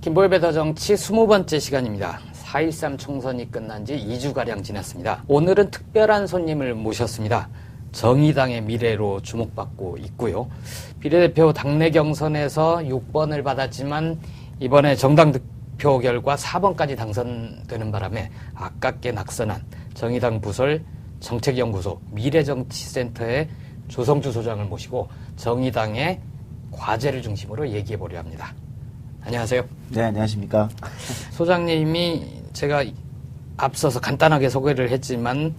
김보엽의 베터정치 20번째 시간입니다. 4.13 총선이 끝난 지 2주가량 지났습니다. 오늘은 특별한 손님을 모셨습니다. 정의당의 미래로 주목받고 있고요. 비례대표 당내 경선에서 6번을 받았지만 이번에 정당 득표 결과 4번까지 당선되는 바람에 아깝게 낙선한 정의당 부설 정책연구소 미래정치센터의 조성주 소장을 모시고 정의당의 과제를 중심으로 얘기해보려 합니다. 안녕하세요. 네, 안녕하십니까. 소장님이 제가 앞서서 간단하게 소개를 했지만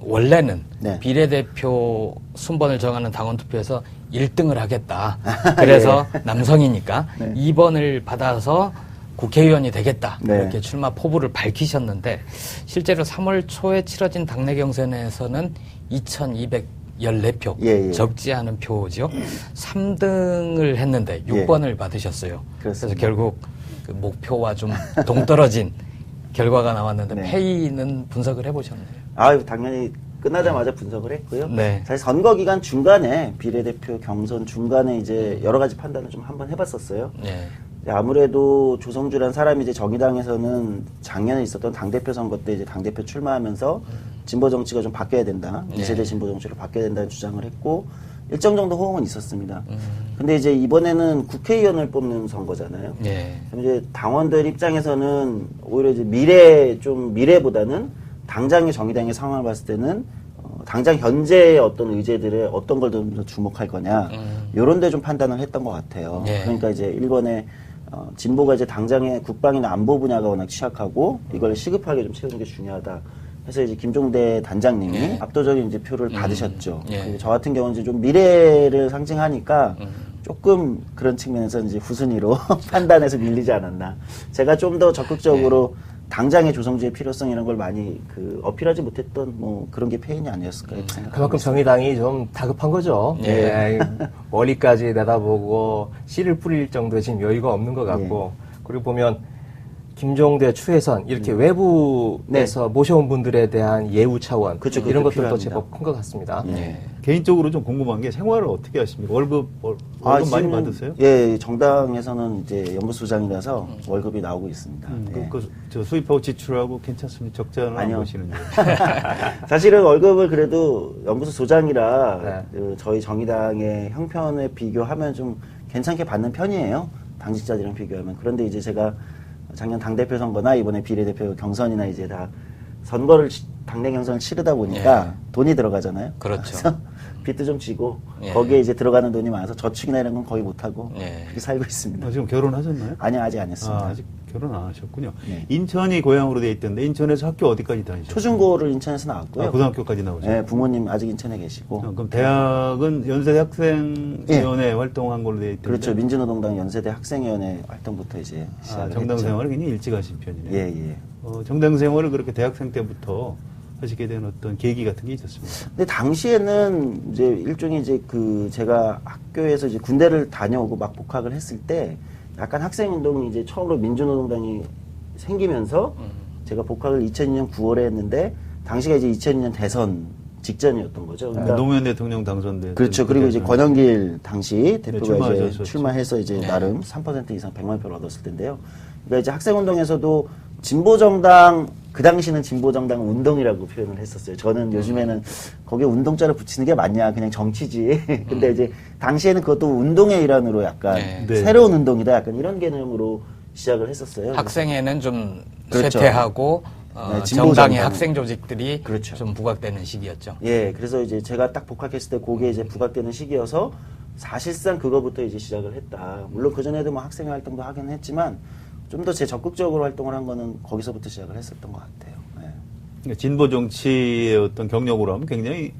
원래는 네. 비례대표 순번을 정하는 당원투표에서 1등을 하겠다. 그래서 네. 남성이니까 네. 2번을 받아서 국회의원이 되겠다. 네. 이렇게 출마 포부를 밝히셨는데 실제로 3월 초에 치러진 당내 경선에서는 2214표. 예. 적지 않은 표죠. 3등을 했는데 6번을 받으셨어요. 그렇습니다. 그래서 결국 그 목표와 좀 동떨어진 결과가 나왔는데 네. 페이는 분석을 해보셨나요? 아유, 당연히 끝나자마자 분석을 했고요. 네. 사실 선거 기간 중간에 비례대표 경선 중간에 이제 여러 가지 판단을 좀 한번 해봤었어요. 네. 아무래도 조성주라는 사람이 이제 정의당에서는 작년에 있었던 당대표 선거 때 이제 당대표 출마하면서 진보 정치가 좀 바뀌어야 된다. 네. 2세대 진보 정치로 바뀌어야 된다는 주장을 했고 일정 정도 호응은 있었습니다. 근데 이제 이번에는 국회의원을 뽑는 선거잖아요. 네. 그럼 이제 당원들 입장에서는 오히려 이제 미래보다는 당장의 정의당의 상황을 봤을 때는 당장 현재의 어떤 의제들에 어떤 걸 좀 더 주목할 거냐 요런 데 좀 판단을 했던 것 같아요. 네. 그러니까 이제 일본의 진보가 이제 당장의 국방이나 안보 분야가 워낙 취약하고 이걸 시급하게 좀 채우는 게 중요하다. 해서 이제 김종대 단장님이 네. 압도적인 이제 표를 받으셨죠. 네. 그리고 저 같은 경우는 이제 좀 미래를 상징하니까 조금 그런 측면에서 이제 후순위로 판단해서 밀리지 않았나. 제가 좀 더 적극적으로 당장의 조성주의 필요성 이런 걸 많이 어필하지 못했던 뭐 그런 게 패인이 아니었을까 이렇게 생각합니다. 그만큼 정의당이 좀 다급한 거죠. 예. 멀리까지 내다보고 씨를 뿌릴 정도의 지금 여유가 없는 것 같고 그리고 보면 김종대 추혜선 이렇게 외부에서 모셔온 분들에 대한 예우 차원 그렇죠, 이런 그것도 것들도 필요합니다. 제법 큰 것 같습니다. 네. 개인적으로 좀 궁금한 게 생활을 어떻게 하십니까? 월급 많이 지금, 받으세요? 예, 정당에서는 이제 연구소장이라서 월급이 나오고 있습니다. 예. 저 수입하고 지출하고 괜찮습니까? 적지 않은 안 아니요. 보시는데. 사실은 월급을 그래도 연구소 소장이라 네. 저희 정의당의 형편에 비교하면 좀 괜찮게 받는 편이에요. 당직자들이랑 비교하면. 그런데 이제 제가 작년 당대표 선거나 이번에 비례대표 경선이나 이제 다 당내 경선을 치르다 보니까 돈이 들어가잖아요. 그렇죠. 그래서 빚도 좀 지고 예. 거기에 이제 들어가는 돈이 많아서 저축이나 이런 건 거의 못하고 예. 그렇게 살고 있습니다. 지금 결혼하셨나요? 아니요, 아직 안 했습니다. 아직 결혼 안 하셨군요. 네. 인천이 고향으로 돼 있던데 인천에서 학교 어디까지 다니셨어요? 초중고를 인천에서 나왔고요. 고등학교까지 나오셨어요? 네, 부모님 아직 인천에 계시고. 그럼 대학은 연세대 학생위원회 활동한 걸로 돼 있던데. 그렇죠. 민주노동당 연세대 학생위원회 활동부터 이제 시작을 정당 했죠. 생활을 굉장히 일찍 하신 편이네요. 예. 정당 생활을 그렇게 대학생 때부터 하시게 된 어떤 계기 같은 게 있었습니다. 근데 당시에는 이제 일종의 이제 제가 학교에서 이제 군대를 다녀오고 막 복학을 했을 때 약간 학생운동이 이제 처음으로 민주노동당이 생기면서 제가 복학을 2002년 9월에 했는데 당시가 이제 2002년 대선 직전이었던 거죠. 그러니까 노무현 대통령 당선된. 그렇죠. 그리고 이제 권영길 당시 대표가 이제 출마하셨었죠. 출마해서 이제 나름 3% 이상 100만 표를 얻었을 텐데요. 그러니까 이제 학생운동에서도 진보정당, 그 당시는 진보정당 운동이라고 표현을 했었어요. 저는 요즘에는 거기에 운동자를 붙이는 게 맞냐, 그냥 정치지. 근데 이제 당시에는 그것도 운동의 일환으로 약간 네. 새로운 운동이다, 약간 이런 개념으로 시작을 했었어요. 학생회는 좀 그렇죠. 쇠퇴하고 네, 진보 정당의 정당. 학생 조직들이 그렇죠. 좀 부각되는 시기였죠. 예, 그래서 이제 제가 딱 복학했을 때 그게 이제 부각되는 시기여서 사실상 그거부터 이제 시작을 했다. 물론 그전에도 뭐 학생 활동도 하긴 했지만 좀 더 제 적극적으로 활동을 한 거는 거기서부터 시작을 했었던 것 같아요. 예. 그러니까 진보 정치의 어떤 경력으로 하면 굉장히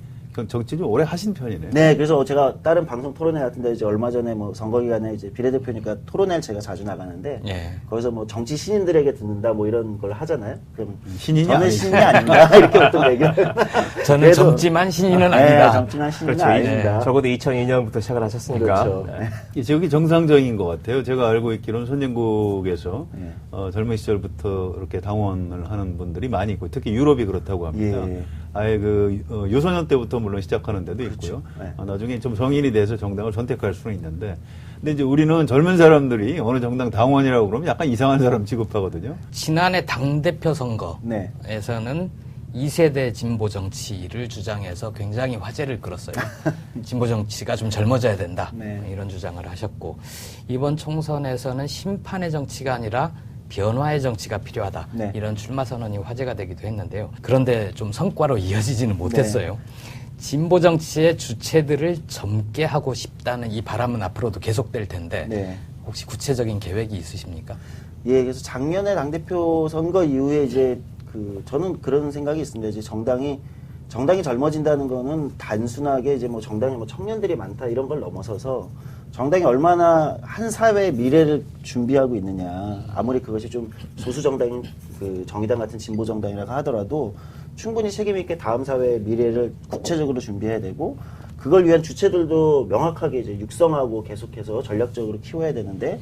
정치 좀 오래 하신 편이네요. 네, 그래서 제가 다른 방송 토론회 같은데 이제 얼마 전에 뭐 선거 기간에 이제 비례대표니까 토론회를 제가 자주 나가는데 예. 거기서 뭐 정치 신인들에게 듣는다 뭐 이런 걸 하잖아요. 그럼 신인이 저는 아니죠. 신인이 아닌가 이렇게 어떤 얘기를. 저는 그래도- 젊지만 신인은 네, 아니다. 젊지만 신인은 그렇죠. 아닙니다. 적어도 2002년부터 시작을 하셨으니까. 그렇죠. 네. 저기 정상적인 것 같아요. 제가 알고 있기로는 선진국에서 예. 젊은 시절부터 이렇게 당원을 하는 분들이 많이 있고 특히 유럽이 그렇다고 합니다. 예. 아예 유소년 때부터 물론 시작하는 데도 있고요. 네. 나중에 좀 성인이 돼서 정당을 선택할 수는 있는데 근데 이제 우리는 젊은 사람들이 어느 정당 당원이라고 그러면 약간 이상한 사람 취급하거든요. 지난해 당대표 선거에서는 네. 2세대 진보 정치를 주장해서 굉장히 화제를 끌었어요. 진보 정치가 좀 젊어져야 된다. 네. 이런 주장을 하셨고, 이번 총선에서는 심판의 정치가 아니라 변화의 정치가 필요하다. 네. 이런 출마 선언이 화제가 되기도 했는데요. 그런데 좀 성과로 이어지지는 못했어요. 진보 정치의 주체들을 젊게 하고 싶다는 이 바람은 앞으로도 계속될 텐데 네. 혹시 구체적인 계획이 있으십니까? 예, 그래서 작년에 당대표 선거 이후에 이제 저는 그런 생각이 있습니다. 이제 정당이 젊어진다는 거는 단순하게 이제 뭐 정당에 뭐 청년들이 많다 이런 걸 넘어서서 정당이 얼마나 한 사회의 미래를 준비하고 있느냐. 아무리 그것이 좀 소수 정당인 그 정의당 같은 진보 정당이라고 하더라도 충분히 책임 있게 다음 사회의 미래를 구체적으로 준비해야 되고 그걸 위한 주체들도 명확하게 이제 육성하고 계속해서 전략적으로 키워야 되는데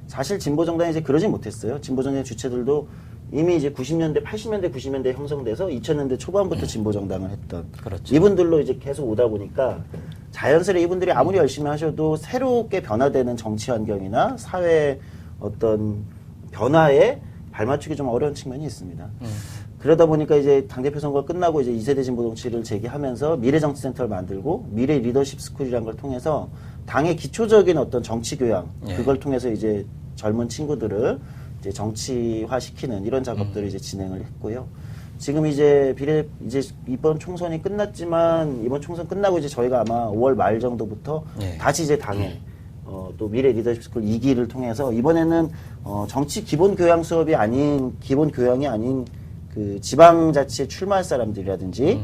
사실 진보 정당이 이제 그러지 못했어요. 진보 정당의 주체들도 이미 이제 90년대, 80년대, 90년대 형성돼서 2000년대 초반부터 진보 정당을 했던 그렇죠. 이분들로 이제 계속 오다 보니까 자연스레 이분들이 아무리 열심히 하셔도 새롭게 변화되는 정치 환경이나 사회 어떤 변화에 발맞추기 좀 어려운 측면이 있습니다. 그러다 보니까 이제 당대표 선거가 끝나고 이제 2세대 진보 정치를 제기하면서 미래정치센터를 만들고 미래 리더십 스쿨이라는 걸 통해서 당의 기초적인 어떤 정치 교양 그걸 통해서 이제 젊은 친구들을 이제 정치화 시키는 이런 작업들을 이제 진행을 했고요. 지금 이제 이번 총선이 끝났지만 이번 총선 끝나고 이제 저희가 아마 5월 말 정도부터 다시 이제 당에 또 미래 리더십 스쿨 2기를 통해서 이번에는 정치 기본 교양 수업이 아닌 기본 교양이 아닌 그 지방자치에 출마할 사람들이라든지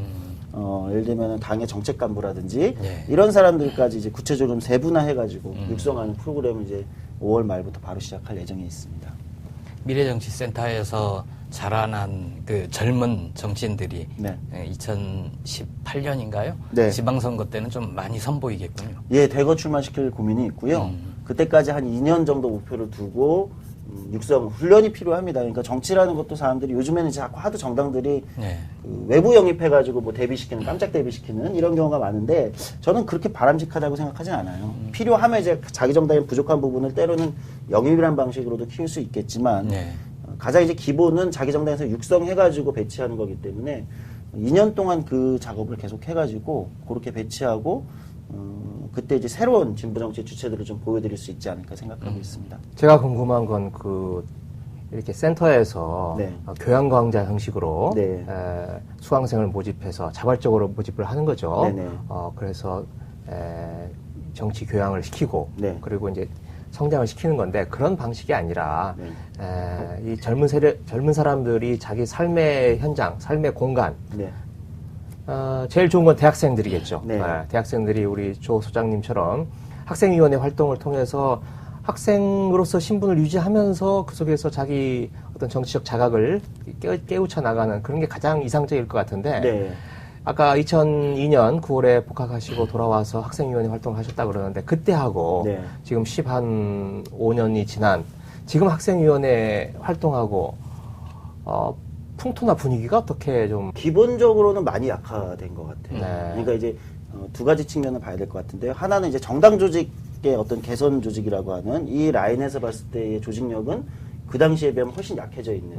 예를 들면 당의 정책 간부라든지 이런 사람들까지 이제 구체적으로 세분화해가지고 육성하는 프로그램을 이제 5월 말부터 바로 시작할 예정에 있습니다. 미래정치센터에서 자라난 그 젊은 정치인들이 네. 2018년인가요? 네. 지방선거 때는 좀 많이 선보이겠군요. 예, 대거 출마시킬 고민이 있고요. 그때까지 한 2년 정도 목표를 두고 육성 훈련이 필요합니다. 그러니까 정치라는 것도 사람들이 요즘에는 자꾸 하도 정당들이 그 외부 영입해가지고 뭐 데뷔시키는 깜짝 데뷔시키는 이런 경우가 많은데 저는 그렇게 바람직하다고 생각하진 않아요. 필요하면 이제 자기 정당의 부족한 부분을 때로는 영입이라는 방식으로도 키울 수 있겠지만 가장 이제 기본은 자기 정당에서 육성해가지고 배치하는 거기 때문에 2년 동안 그 작업을 계속 해가지고 그렇게 배치하고 그때 이제 새로운 진보 정치 주체들을 좀 보여드릴 수 있지 않을까 생각하고 있습니다. 제가 궁금한 건 이렇게 센터에서 교양 강좌 형식으로 수강생을 모집해서 자발적으로 모집을 하는 거죠. 그래서 정치 교양을 시키고 그리고 이제 성장을 시키는 건데 그런 방식이 아니라 이 젊은 사람들이 자기 삶의 현장, 삶의 공간 제일 좋은 건 대학생들이겠죠. 대학생들이 우리 조 소장님처럼 학생위원회 활동을 통해서 학생으로서 신분을 유지하면서 그 속에서 자기 어떤 정치적 자각을 깨우쳐 나가는 그런 게 가장 이상적일 것 같은데 아까 2002년 9월에 복학하시고 돌아와서 학생위원회 활동을 하셨다고 그러는데 그때하고 지금 15년이 지난 지금 학생위원회 활동하고 풍토나 분위기가 어떻게 좀 기본적으로는 많이 약화된 것 같아요. 그러니까 이제 두 가지 측면을 봐야 될 것 같은데요. 하나는 이제 정당 조직의 어떤 개선 조직이라고 하는 이 라인에서 봤을 때의 조직력은 그 당시에 비하면 훨씬 약해져 있는.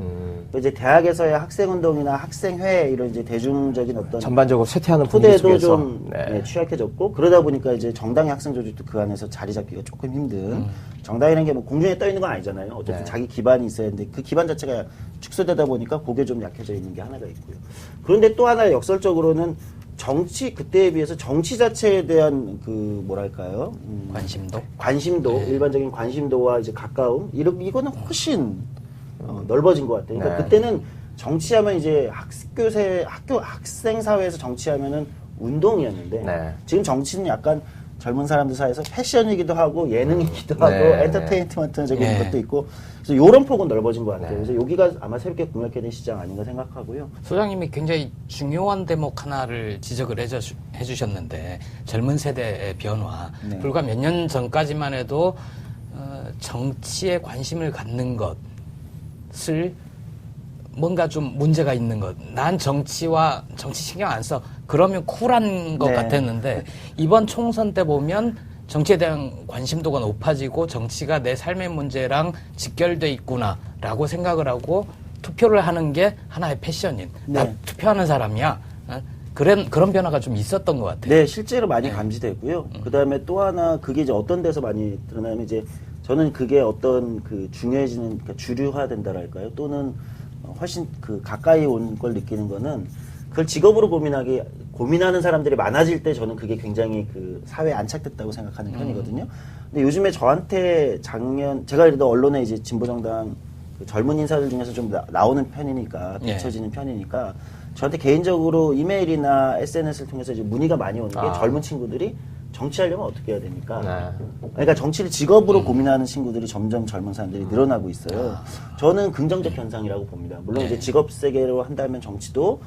이제 대학에서의 학생운동이나 학생회 이런 이제 대중적인 어떤 전반적으로 쇠퇴하는 분위기 토대도 속에서 좀 취약해졌고 그러다 보니까 이제 정당의 학생 조직도 그 안에서 자리 잡기가 조금 힘든. 정당이라는 게 뭐 공중에 떠 있는 건 아니잖아요. 어쨌든 자기 기반이 있어야 하는데 그 기반 자체가 축소되다 보니까 그게 좀 약해져 있는 게 하나가 있고요. 그런데 또 하나 역설적으로는 정치 그때에 비해서 정치 자체에 대한 그 뭐랄까요 관심도 일반적인 관심도와 이제 가까움 이거는 훨씬 넓어진 것 같아요. 그러니까 그때는 정치하면 이제 학생 사회에서 정치하면은 운동이었는데 지금 정치는 약간 젊은 사람들 사이에서 패션이기도 하고 예능이기도 하고 엔터테인먼트적인 것도 있고 그래서 요런 폭은 넓어진 것 같아요. 그래서 여기가 아마 새롭게 공략해야 될 시장 아닌가 생각하고요. 소장님이 굉장히 중요한 대목 하나를 지적을 해주셨는데 젊은 세대의 변화. 불과 몇 년 전까지만 해도 정치에 관심을 갖는 것을 뭔가 좀 문제가 있는 것. 난 정치 신경 안 써. 그러면 쿨한 것 같았는데 이번 총선 때 보면 정치에 대한 관심도가 높아지고 정치가 내 삶의 문제랑 직결돼 있구나라고 생각을 하고 투표를 하는 게 하나의 패션인. 나 네. 투표하는 사람이야. 그런 변화가 좀 있었던 것 같아요. 네, 실제로 많이 감지되고요. 그 다음에 또 하나, 그게 이제 어떤 데서 많이 드러나면 이제 저는 그게 어떤 그 중요해지는, 그러니까 주류화된다랄까요? 또는 훨씬 그 가까이 온 걸 느끼는 거는 그걸 직업으로 고민하는 사람들이 많아질 때 저는 그게 굉장히 그 사회에 안착됐다고 생각하는 편이거든요. 근데 요즘에 저한테 제가 그래도 언론에 이제 진보정당 그 젊은 인사들 중에서 좀 나오는 편이니까, 비춰지는 편이니까, 저한테 개인적으로 이메일이나 SNS를 통해서 이제 문의가 많이 오는 게 젊은 친구들이 정치하려면 어떻게 해야 됩니까? 그러니까 정치를 직업으로 고민하는 친구들이 점점 젊은 사람들이 늘어나고 있어요. 저는 긍정적 현상이라고 봅니다. 물론 이제 직업 세계로 한다면 정치도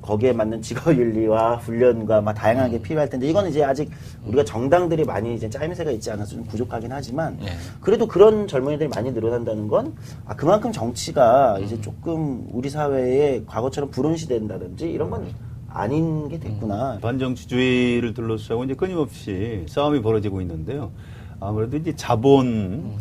거기에 맞는 직업 윤리와 훈련과 막 다양하게 필요할 텐데 이건 이제 아직 우리가 정당들이 많이 이제 짜임새가 있지 않아서 좀 부족하긴 하지만 그래도 그런 젊은이들이 많이 늘어난다는 건 그만큼 정치가 이제 조금 우리 사회에 과거처럼 불운시된다든지 이런 건 아닌 게 됐구나. 반정치주의를 둘러싸고 이제 끊임없이 싸움이 벌어지고 있는데요. 아무래도 이제 자본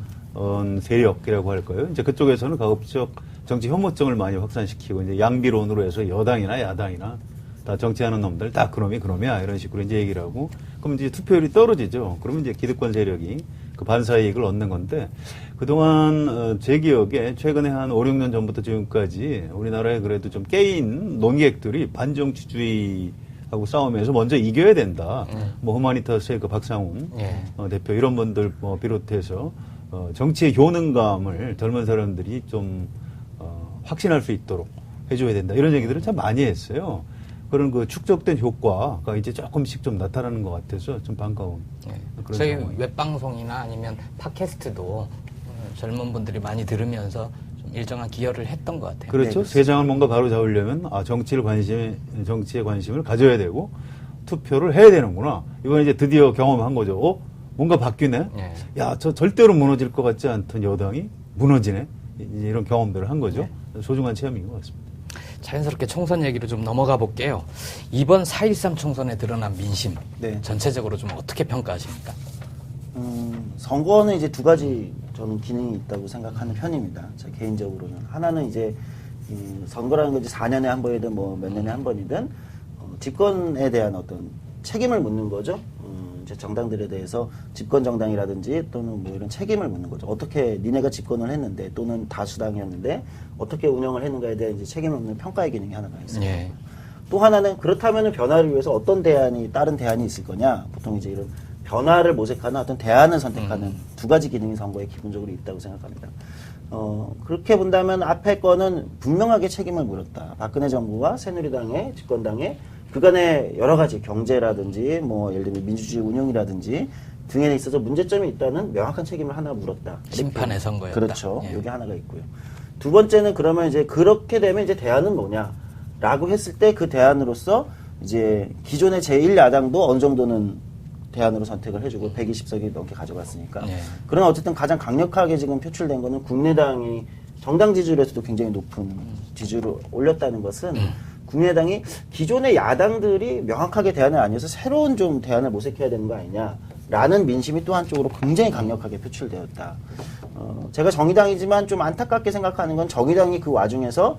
세력이라고 할까요? 이제 그쪽에서는 가급적 정치 혐오증을 많이 확산시키고 이제 양비론으로 해서 여당이나 야당이나 다 정치하는 놈들 다 그놈이야 이런 식으로 이제 얘기를 하고 그럼 이제 투표율이 떨어지죠. 그러면 이제 기득권 세력이 그 반사이익을 얻는 건데 그동안 제 기억에 최근에 한 5, 6년 전부터 지금까지 우리나라에 그래도 좀 깨인 논객들이 반정치주의하고 싸우면서 먼저 이겨야 된다. 뭐 후마니타스의 그 박상훈 대표 이런 분들 뭐 비롯해서 정치의 효능감을 젊은 사람들이 좀 확신할 수 있도록 해줘야 된다. 이런 얘기들을 참 많이 했어요. 그런 그 축적된 효과가 이제 조금씩 좀 나타나는 것 같아서 좀 반가운. 그런 저희 상황이에요. 웹방송이나 아니면 팟캐스트도 젊은 분들이 많이 들으면서 좀 일정한 기여를 했던 것 같아요. 그렇죠. 세상을 뭔가 바로 잡으려면 정치에 관심을 가져야 되고 투표를 해야 되는구나. 이번에 이제 드디어 경험한 거죠. 뭔가 바뀌네. 야, 저 절대로 무너질 것 같지 않던 여당이 무너지네. 이제 이런 경험들을 한 거죠. 소중한 체험인 것 같습니다. 자연스럽게 총선 얘기로 좀 넘어가 볼게요. 이번 4.13 총선에 드러난 민심 전체적으로 좀 어떻게 평가하십니까? 선거는 이제 두 가지 저는 기능이 있다고 생각하는 편입니다. 제 개인적으로는 하나는 이제 선거라는 건 이제 4년에 한 번이든 뭐 몇 년에 한 번이든 집권에 대한 어떤 책임을 묻는 거죠. 이제 정당들에 대해서 집권 정당이라든지 또는 뭐 이런 책임을 묻는 거죠. 어떻게 니네가 집권을 했는데 또는 다수당이었는데 어떻게 운영을 했는가에 대한 이제 책임을 묻는 평가의 기능이 하나가 있습니다. 또 하나는 그렇다면 변화를 위해서 어떤 다른 대안이 있을 거냐. 보통 이제 이런 변화를 모색하는 어떤 대안을 선택하는 두 가지 기능이 선거에 기본적으로 있다고 생각합니다. 그렇게 본다면 앞에 거는 분명하게 책임을 물었다. 박근혜 정부와 새누리당의 집권당의 그간의 여러 가지 경제라든지 뭐 예를 들면 민주주의 운영이라든지 등에 있어서 문제점이 있다는 명확한 책임을 하나 물었다. 심판의 선거였다. 그렇죠. 여기 하나가 있고요. 두 번째는 그러면 이제 그렇게 되면 이제 대안은 뭐냐라고 했을 때 그 대안으로서 이제 기존의 제1야당도 어느 정도는 대안으로 선택을 해주고 120석이 넘게 가져갔으니까. 그러나 어쨌든 가장 강력하게 지금 표출된 거는 국민의당이 정당 지지율에서도 굉장히 높은 지지율을 올렸다는 것은 국민의당이 기존의 야당들이 명확하게 대안을 아니어서 새로운 좀 대안을 모색해야 되는 거 아니냐라는 민심이 또 한쪽으로 굉장히 강력하게 표출되었다. 제가 정의당이지만 좀 안타깝게 생각하는 건 정의당이 그 와중에서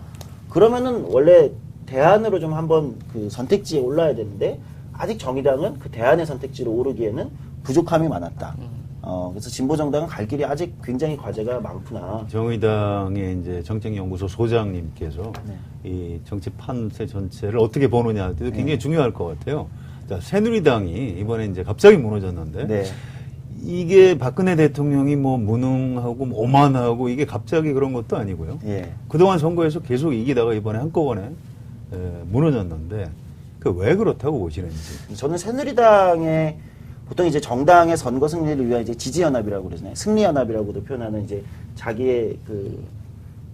그러면은 원래 대안으로 좀 한번 그 선택지에 올라야 되는데 아직 정의당은 그 대안의 선택지로 오르기에는 부족함이 많았다. 그래서 진보정당은 갈 길이 아직 굉장히 과제가 많구나. 정의당의 이제 정책연구소 소장님께서 이 정치 판세 전체를 어떻게 보느냐도 굉장히 중요할 것 같아요. 자, 새누리당이 이번에 이제 갑자기 무너졌는데 이게 박근혜 대통령이 뭐 무능하고 뭐 오만하고 이게 갑자기 그런 것도 아니고요. 그동안 선거에서 계속 이기다가 이번에 한꺼번에 무너졌는데 그 왜 그렇다고 보시는지. 저는 새누리당의 보통 이제 정당의 선거 승리를 위한 이제 지지연합이라고 그러잖아요. 승리연합이라고도 표현하는 이제 자기의 그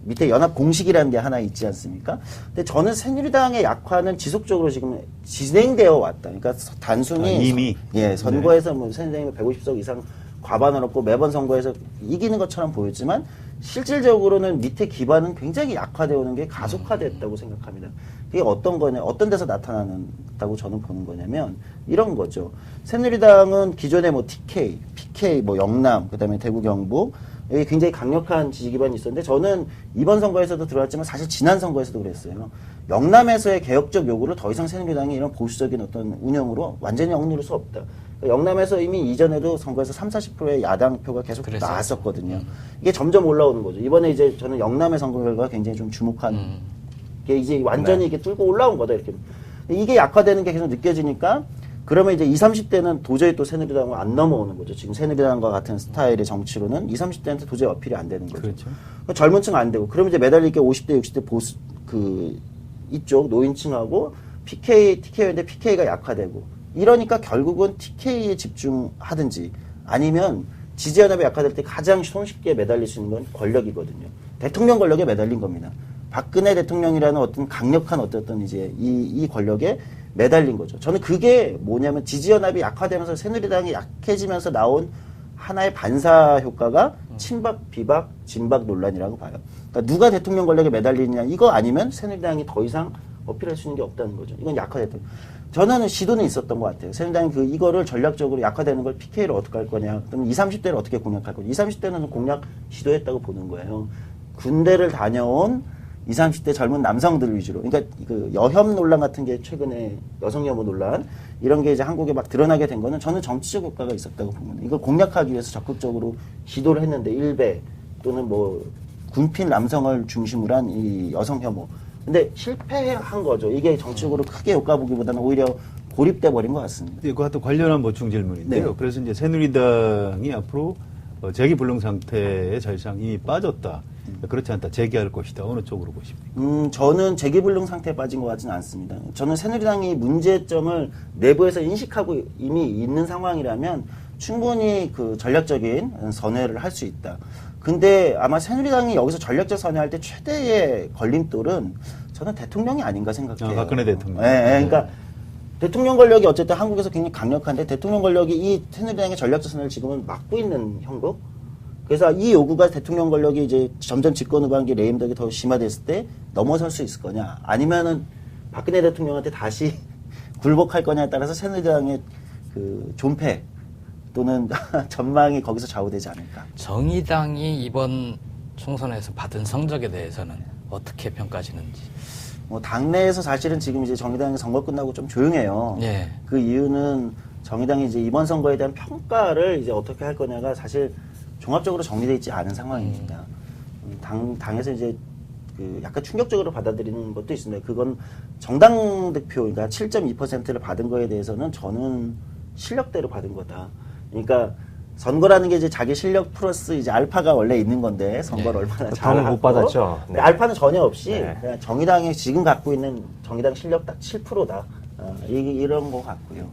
밑에 연합 공식이라는 게 하나 있지 않습니까? 근데 저는 새누리당의 약화는 지속적으로 지금 진행되어 왔다. 그러니까 단순히 이미 선거에서 뭐 새누리당이 150석 이상 과반을 얻고 매번 선거에서 이기는 것처럼 보였지만 실질적으로는 밑에 기반은 굉장히 약화되어 오는 게 가속화됐다고 생각합니다. 그게 어떤 거냐, 어떤 데서 나타나는다고 저는 보는 거냐면 이런 거죠. 새누리당은 기존에 뭐 TK, PK, 뭐 영남, 그다음에 대구 경북 여기 굉장히 강력한 지지 기반이 있었는데 저는 이번 선거에서도 들어왔지만 사실 지난 선거에서도 그랬어요. 영남에서의 개혁적 요구를 더 이상 새누리당이 이런 보수적인 어떤 운영으로 완전히 억누를 수 없다. 영남에서 이미 이전에도 선거에서 30-40%의 야당 표가 계속 그랬었죠. 나왔었거든요. 이게 점점 올라오는 거죠. 이번에 이제 저는 영남의 선거 결과가 굉장히 좀 주목한 게 이제 완전히 이렇게 뚫고 올라온 거다. 이렇게. 이게 약화되는 게 계속 느껴지니까 그러면 이제 20, 30대는 도저히 또 새누리당을 안 넘어오는 거죠. 지금 새누리당과 같은 스타일의 정치로는 20, 30대한테 도저히 어필이 안 되는 거죠. 그렇죠. 젊은 층은 안 되고. 그러면 이제 매달릴 게 50대, 60대 보수, 이쪽 노인층하고 PK, TK였는데 PK가 약화되고. 이러니까 결국은 TK에 집중하든지 아니면 지지연합이 약화될 때 가장 손쉽게 매달릴 수 있는 건 권력이거든요. 대통령 권력에 매달린 겁니다. 박근혜 대통령이라는 어떤 강력한 어떤 이제 이 권력에 매달린 거죠. 저는 그게 뭐냐면 지지연합이 약화되면서 새누리당이 약해지면서 나온 하나의 반사 효과가 친박, 비박, 진박 논란이라고 봐요. 그러니까 누가 대통령 권력에 매달리느냐 이거 아니면 새누리당이 더 이상 어필할 수 있는 게 없다는 거죠. 이건 약화됐다. 전에는 시도는 있었던 것 같아요. 새누리당이 이거를 전략적으로 약화되는 걸 PK를 어떻게 할 거냐, 또는 20, 30대를 어떻게 공략할 거냐. 20, 30대는 공략 시도했다고 보는 거예요. 군대를 다녀온 20, 30대 젊은 남성들 위주로. 그러니까 그 여혐 논란 같은 게 최근에 여성 혐오 논란 이런 게 이제 한국에 막 드러나게 된 거는 저는 정치적 효과가 있었다고 봅니다. 이걸 공략하기 위해서 적극적으로 시도를 했는데 일베 또는 뭐 군필 남성을 중심으로 한 이 여성 혐오. 근데 실패한 거죠. 이게 정치적으로 크게 효과 보기보다는 오히려 고립돼 버린 것 같습니다. 그와 또 관련한 보충 질문인데요. 네. 그래서 이제 새누리당이 앞으로 재기불능 상태에 사실상 이미 빠졌다. 그렇지 않다. 재기할 것이다. 어느 쪽으로 보십니까? 저는 재기불능 상태에 빠진 것 같지는 않습니다. 저는 새누리당이 문제점을 내부에서 인식하고 이미 있는 상황이라면 충분히 그 전략적인 선회를 할 수 있다. 근데 아마 새누리당이 여기서 전략적 선회할 때 최대의 걸림돌은 저는 대통령이 아닌가 생각해요. 박근혜 대통령. 네, 그러니까 대통령 권력이 어쨌든 한국에서 굉장히 강력한데 대통령 권력이 이 새누리당의 전략적 선회를 지금은 막고 있는 형국. 그래서 이 요구가 대통령 권력이 이제 점점 집권 후반기 레임덕이 더 심화됐을 때 넘어설 수 있을 거냐, 아니면은 박근혜 대통령한테 다시 굴복할 거냐에 따라서 새누리당의 그 존폐 또는 전망이 거기서 좌우되지 않을까. 정의당이 이번 총선에서 받은 성적에 대해서는 어떻게 평가하시는지? 뭐 당내에서 사실은 지금 이제 정의당이 선거 끝나고 좀 조용해요. 예. 그 이유는 정의당이 이제 이번 선거에 대한 평가를 이제 어떻게 할 거냐가 사실 종합적으로 정리되어 있지 않은 상황입니다. 당에서 이제 그 약간 충격적으로 받아들이는 것도 있습니다. 그건 정당 득표, 그러니까 7.2%를 받은 거에 대해서는 저는 실력대로 받은 거다. 그러니까 선거라는 게 이제 자기 실력 플러스 이제 알파가 원래 있는 건데 선거를 얼마나 잘하고 못 받았죠. 네. 알파는 전혀 없이 네. 그냥 정의당이 지금 갖고 있는 정의당 실력 딱 7%다. 이런 거 같고요.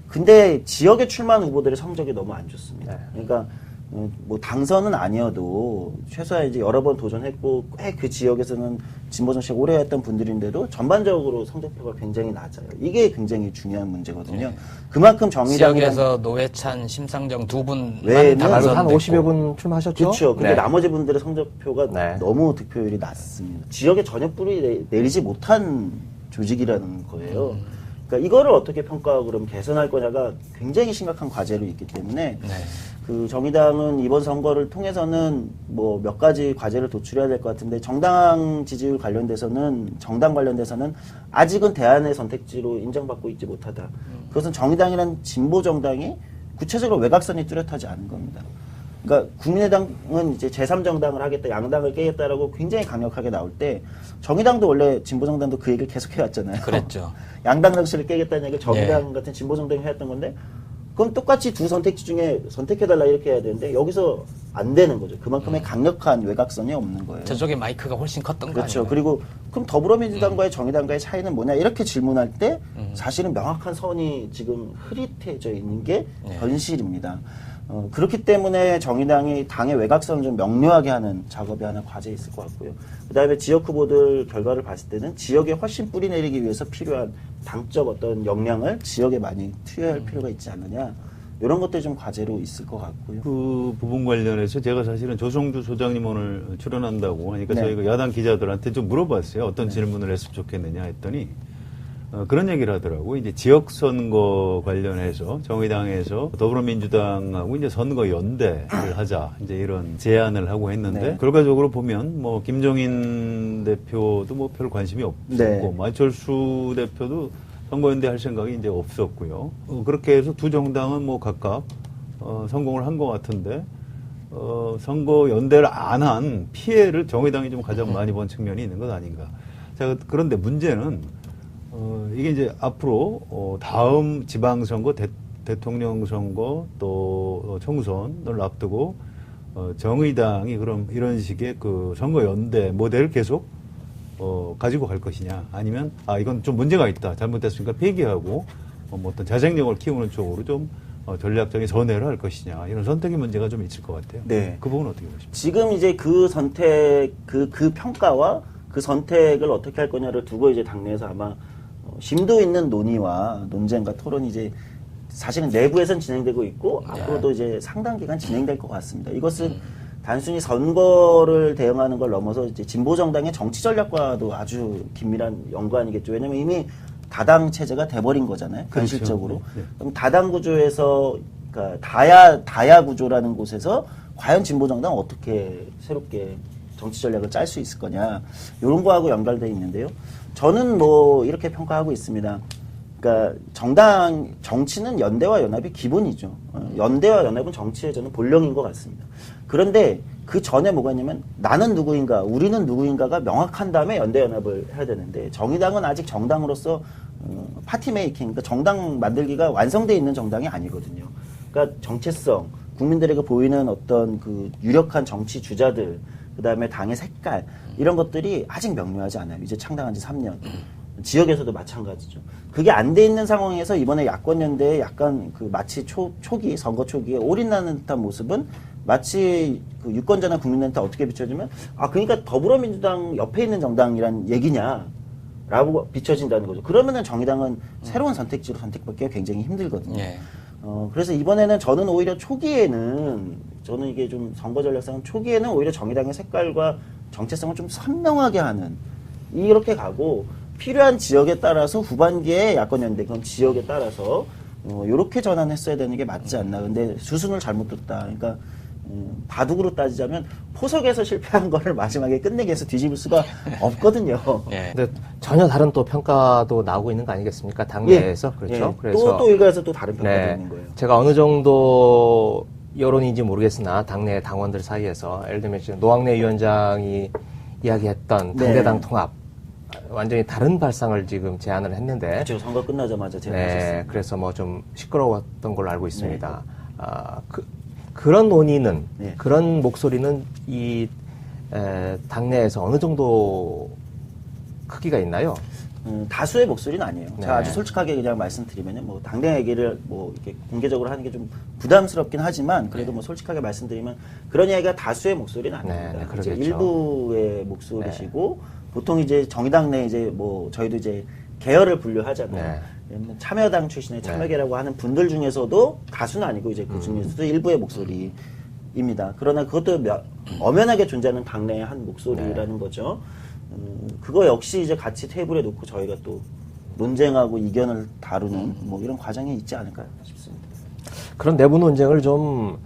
근데 지역에 출마한 후보들의 성적이 너무 안 좋습니다. 네. 그러니까 뭐 당선은 아니어도 최소한 이제 여러 번 도전했고 꽤 그 지역에서는 진보 정치가 오래 했던 분들인데도 전반적으로 성적표가 굉장히 낮아요. 이게 굉장히 중요한 문제거든요. 네. 그만큼 정의당이 지역에서 노회찬, 심상정 두 분만 외에는 한 당선됐고 50여 분 출마하셨죠? 그렇죠. 근데 네. 나머지 분들의 성적표가 네. 너무 득표율이 낮습니다. 지역에 전혀 뿌리 내리지 못한 조직이라는 거예요. 그러니까 이거를 어떻게 평가하고 그럼 개선할 거냐가 굉장히 심각한 과제로 있기 때문에 네. 그 정의당은 이번 선거를 통해서는 뭐 몇 가지 과제를 도출해야 될 것 같은데 정당 지지율 관련돼서는 정당 관련돼서는 아직은 대안의 선택지로 인정받고 있지 못하다. 그것은 정의당이란 진보 정당이 구체적으로 외곽선이 뚜렷하지 않은 겁니다. 그러니까 국민의당은 이제 제3정당을 하겠다, 양당을 깨겠다라고 굉장히 강력하게 나올 때 정의당도 원래 진보정당도 그 얘기를 계속 해왔잖아요. 그랬죠. 양당 정치를 깨겠다는 얘기를 정의당 네. 같은 진보정당이 해왔던 건데 그럼 똑같이 두 선택지 중에 선택해달라 이렇게 해야 되는데 여기서 안 되는 거죠. 그만큼의 강력한 외곽선이 없는 거예요. 저쪽에 마이크가 훨씬 컸던 거 그렇죠. 아닌가요? 그리고 그럼 더불어민주당과의 정의당과의 차이는 뭐냐 이렇게 질문할 때 사실은 명확한 선이 지금 흐릿해져 있는 게 네. 현실입니다. 그렇기 때문에 정의당이 당의 외곽선을 좀 명료하게 하는 작업이 하나 과제에 있을 것 같고요. 그 다음에 지역 후보들 결과를 봤을 때는 지역에 훨씬 뿌리 내리기 위해서 필요한 당적 어떤 역량을 지역에 많이 투여할 필요가 있지 않느냐. 이런 것들이 좀 과제로 있을 것 같고요. 그 부분 관련해서 제가 사실은 조성주 소장님 오늘 출연한다고 하니까 네. 저희가 야당 기자들한테 좀 물어봤어요. 어떤 질문을 했으면 좋겠느냐 했더니 그런 얘기를 하더라고. 이제 지역선거 관련해서 정의당에서 더불어민주당하고 이제 선거 연대를 하자. 이제 이런 제안을 하고 했는데 결과적으로 보면 뭐 김종인 대표도 뭐 별 관심이 없었고 안철수 대표도 선거연대 할 생각이 이제 없었고요. 그렇게 해서 두 정당은 뭐 각각 성공을 한 것 같은데 선거 연대를 안 한 피해를 정의당이 좀 가장 많이 본 측면이 있는 것 아닌가. 자, 그런데 문제는 이게 이제 앞으로 다음 지방선거, 대통령 선거 또 총선을 앞두고 정의당이 그럼 이런 식의 그 선거 연대 모델을 계속 가지고 갈 것이냐, 아니면 이건 좀 문제가 있다, 잘못됐으니까 폐기하고 뭐 어떤 자생력을 키우는 쪽으로 좀 전략적인 선회를 할 것이냐, 이런 선택의 문제가 좀 있을 것 같아요. 네. 그 부분은 어떻게 보십니까? 지금 이제 그 선택, 그 평가와 그 선택을 어떻게 할 거냐를 두고 이제 당내에서 아마 심도 있는 논의와 논쟁과 토론이 이제 사실은 내부에선 진행되고 있고 앞으로도 이제 상당 기간 진행될 것 같습니다. 이것은 단순히 선거를 대응하는 걸 넘어서 이제 진보 정당의 정치 전략과도 아주 긴밀한 연관이겠죠. 왜냐면 이미 다당 체제가 돼버린 거잖아요. 현실적으로. 그렇죠. 네. 그럼 다당 구조에서, 그러니까 다야 구조라는 곳에서 과연 진보 정당 어떻게 새롭게 정치 전략을 짤 수 있을 거냐, 이런 거하고 연결되어 있는데요. 저는 뭐 이렇게 평가하고 있습니다. 그러니까 정치는 연대와 연합이 기본이죠. 연대와 연합은 정치의 저는 본령인 것 같습니다. 그런데 그 전에 뭐가 있냐면 나는 누구인가, 우리는 누구인가가 명확한 다음에 연대 연합을 해야 되는데, 정의당은 아직 정당으로서 파티 메이킹, 그러니까 정당 만들기가 완성되어 있는 정당이 아니거든요. 그러니까 정체성, 국민들에게 보이는 어떤 그 유력한 정치 주자들, 그 다음에 당의 색깔, 이런 것들이 아직 명료하지 않아요. 이제 창당한 지 3년. 지역에서도 마찬가지죠. 그게 안 돼 있는 상황에서 이번에 야권연대에 약간 그 마치 초기, 선거 초기에 올인하는 듯한 모습은 마치 그 유권자나 국민한테 어떻게 비춰지면, 그러니까 더불어민주당 옆에 있는 정당이란 얘기냐, 라고 비춰진다는 거죠. 그러면은 정의당은 새로운 선택지로 선택받기가 굉장히 힘들거든요. 그래서 이번에는 저는 오히려 초기에는, 저는 이게 좀 선거 전략상 초기에는 오히려 정의당의 색깔과 정체성을 좀 선명하게 하는, 이렇게 가고, 필요한 지역에 따라서 후반기에 야권연대, 그럼 지역에 따라서 이렇게 전환했어야 되는 게 맞지 않나. 근데 수순을 잘못 뒀다. 그러니까 바둑으로 따지자면 포석에서 실패한 거를 마지막에 끝내기 위해서 뒤집을 수가 없거든요. 근데 전혀 다른 또 평가도 나오고 있는 거 아니겠습니까? 당내에서. 그렇죠. 그래서 또 일가에서 또 다른 평가가 있는 거예요. 제가 어느 정도 여론인지 모르겠으나 당내 당원들 사이에서, 예를 들면 지금 노학래 위원장이 이야기했던 당대당 통합, 완전히 다른 발상을 지금 제안을 했는데. 그렇죠. 선거 끝나자마자 제안하셨습니다. 그래서 뭐 좀 시끄러웠던 걸로 알고 있습니다. 그런 논의는, 그런 목소리는 이 당내에서 어느 정도 크기가 있나요? 다수의 목소리는 아니에요. 제가 아주 솔직하게 그냥 말씀드리면은, 뭐 당내 얘기를 뭐 이렇게 공개적으로 하는 게 좀 부담스럽긴 하지만, 그래도 뭐 솔직하게 말씀드리면 그런 이야기가 다수의 목소리는 아닙니다. 이제 일부의 목소리시고, 보통 이제 정의당 내 이제 뭐 저희도 이제 계열을 분류하잖아요. 참여당 출신의 참여계라고 하는 분들 중에서도 다수는 아니고 이제 그 중에서도 일부의 목소리입니다. 그러나 그것도 엄연하게 존재하는 당내의 한 목소리라는 거죠. 그거 역시 이제 같이 테이블에 놓고 저희가 또 논쟁하고 이견을 다루는 뭐 이런 과정이 있지 않을까 싶습니다. 그런 내부 논쟁을 좀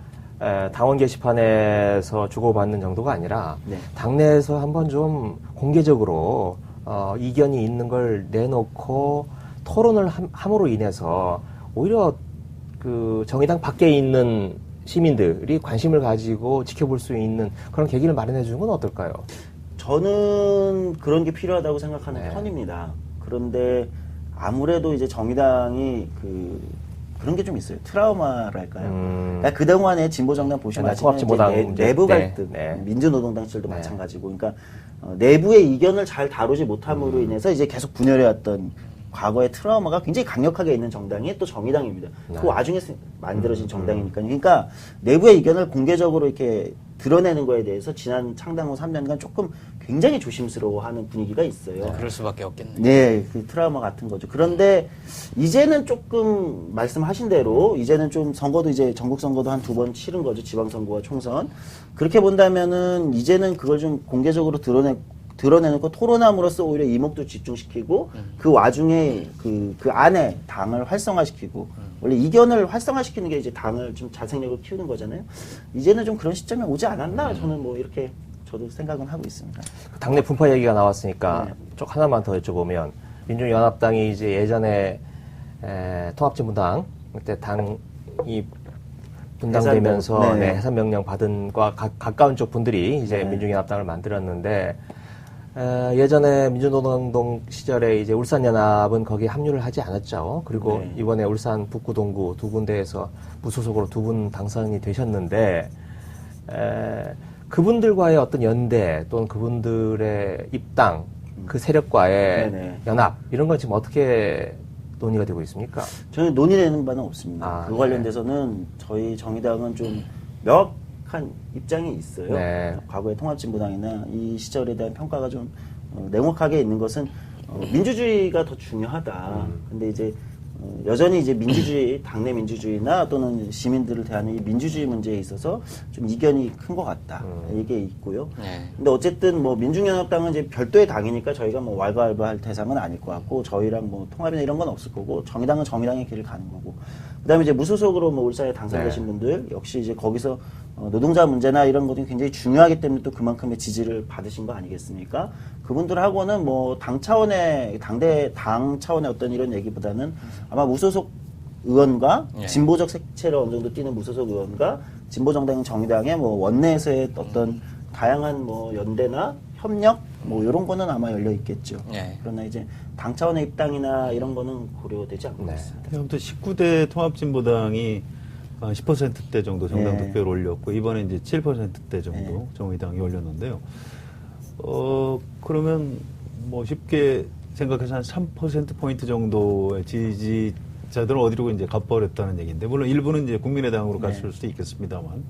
당원 게시판에서 주고받는 정도가 아니라 당내에서 한번 좀 공개적으로 이견이 있는 걸 내놓고 토론을 함으로 인해서 오히려 그 정의당 밖에 있는 시민들이 관심을 가지고 지켜볼 수 있는 그런 계기를 마련해 주는 건 어떨까요? 저는 그런 게 필요하다고 생각하는 편입니다. 그런데 아무래도 이제 정의당이 그런 게 좀 있어요. 트라우마랄까요? 그러니까 그동안에 진보정당 보시면 아시면 내부 갈등, 민주노동당 시절도 마찬가지고, 그러니까 내부의 이견을 잘 다루지 못함으로 인해서 이제 계속 분열해왔던 과거의 트라우마가 굉장히 강력하게 있는 정당이 또 정의당입니다. 그 와중에 만들어진 정당이니까요. 그러니까 내부의 의견을 공개적으로 이렇게 드러내는 거에 대해서 지난 창당 후 3년간 조금 굉장히 조심스러워하는 분위기가 있어요. 그럴 수밖에 없겠네요. 네, 그 트라우마 같은 거죠. 그런데 이제는 조금 말씀하신 대로 이제는 좀 선거도 이제 전국 선거도 한 2번 치른 거죠. 지방선거와 총선. 그렇게 본다면은 이제는 그걸 좀 공개적으로 드러내놓고 토론함으로써 오히려 이목도 집중시키고 그 와중에 그 안에 당을 활성화시키고 원래 이견을 활성화시키는 게 이제 당을 좀 자생력을 키우는 거잖아요. 이제는 좀 그런 시점이 오지 않았나 저는 뭐 이렇게 저도 생각은 하고 있습니다. 당내 분파 얘기가 나왔으니까 네. 쪽 하나만 더 여쭤보면 민중연합당이 이제 예전에 통합진보당 그때 당이 분당되면서 네. 해산 명령 받은 과 가까운 쪽 분들이 이제 네. 민중연합당을 만들었는데 예전에 민주노동동 시절에 이제 울산연합은 거기에 합류를 하지 않았죠. 그리고 네. 이번에 울산 북구 동구 두 군데에서 무소속으로 2분 당선이 되셨는데 그분들과의 어떤 연대 또는 그분들의 입당 그 세력과의 네네. 연합 이런 건 지금 어떻게 논의가 되고 있습니까? 저는 논의되는 바는 없습니다. 아, 그 네. 관련돼서는 저희 정의당은 좀 명확한 입장이 있어요. 네. 과거의 통합진보당이나 이 시절에 대한 평가가 좀 냉혹하게 있는 것은 민주주의가 더 중요하다. 근데 이제 여전히 이제 민주주의, 당내 민주주의나 또는 시민들을 대하는 이 민주주의 문제에 있어서 좀 이견이 큰 것 같다. 이게 있고요. 네. 근데 어쨌든 뭐 민중연합당은 이제 별도의 당이니까 저희가 뭐 왈가왈부할 대상은 아닐 것 같고 저희랑 뭐 통합이나 이런 건 없을 거고 정의당은 정의당의 길을 가는 거고 그다음에 이제 무소속으로 뭐 울산에 당선되신 분들 역시 이제 거기서 노동자 문제나 이런 것들이 굉장히 중요하기 때문에 또 그만큼의 지지를 받으신 거 아니겠습니까? 그분들하고는 뭐 당 차원의 당 차원의 어떤 이런 얘기보다는 아마 무소속 의원과 예. 진보적 색채를 어느 정도 띠는 무소속 의원과 진보정당인 정의당의 뭐 원내에서의 어떤 다양한 뭐 연대나 협력 뭐 이런 거는 아마 열려 있겠죠. 예. 그러나 이제 당 차원의 입당이나 이런 거는 고려되지 않고 네. 있습니다. 아무튼 19대 통합진보당이 한 10%대 정도 정당 네. 득표를 올렸고 이번에 이제 7%대 정도 정의당이 올렸는데요. 그러면 뭐 쉽게 생각해서 한 3% 포인트 정도의 지지자들은 어디로 이제 가버렸다는 얘기인데 물론 일부는 이제 국민의당으로 갔을 수도 있겠습니다만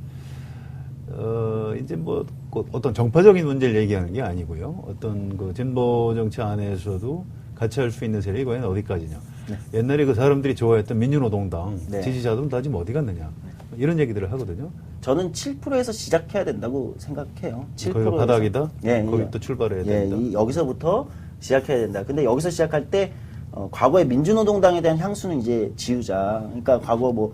이제 뭐 어떤 정파적인 문제를 얘기하는 게 아니고요. 어떤 그 진보 정치 안에서도 같이 할 수 있는 세력이 과연 어디까지냐. 네. 옛날에 그 사람들이 좋아했던 민주노동당 네. 지지자들은 다 지금 어디 갔느냐. 이런 얘기들을 하거든요. 저는 7%에서 시작해야 된다고 생각해요. 7%에서. 거기가 바닥이다? 예, 거기부터 출발해야 된다? 여기서부터 시작해야 된다. 근데 여기서 시작할 때 과거의 민주노동당에 대한 향수는 이제 지우자. 그러니까 과거 뭐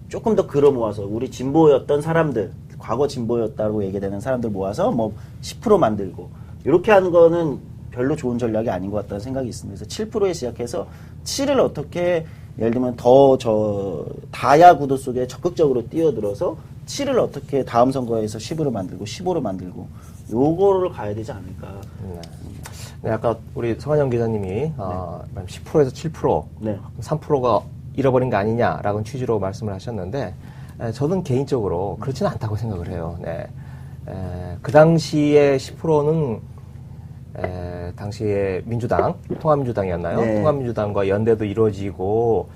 조금 더 걸어 모아서 우리 진보였던 사람들, 과거 진보였다고 얘기되는 사람들 모아서 뭐 10% 만들고 이렇게 하는 거는 별로 좋은 전략이 아닌 것 같다는 생각이 있습니다. 그래서 7%에 시작해서 7을 어떻게 예를 들면 더 다야 구도 속에 적극적으로 뛰어들어서 7을 어떻게 다음 선거에서 10으로 만들고 15로 만들고 요거를 가야 되지 않을까. 네, 아까 우리 성한영 기자님이 10%에서 7%, 네. 3%가 잃어버린 거 아니냐라는 취지로 말씀을 하셨는데 저는 개인적으로 그렇지는 않다고 생각을 해요. 네. 그 당시에 10%는 당시에 민주당, 통합민주당이었나요? 네. 통합민주당과 연대도 이루어지고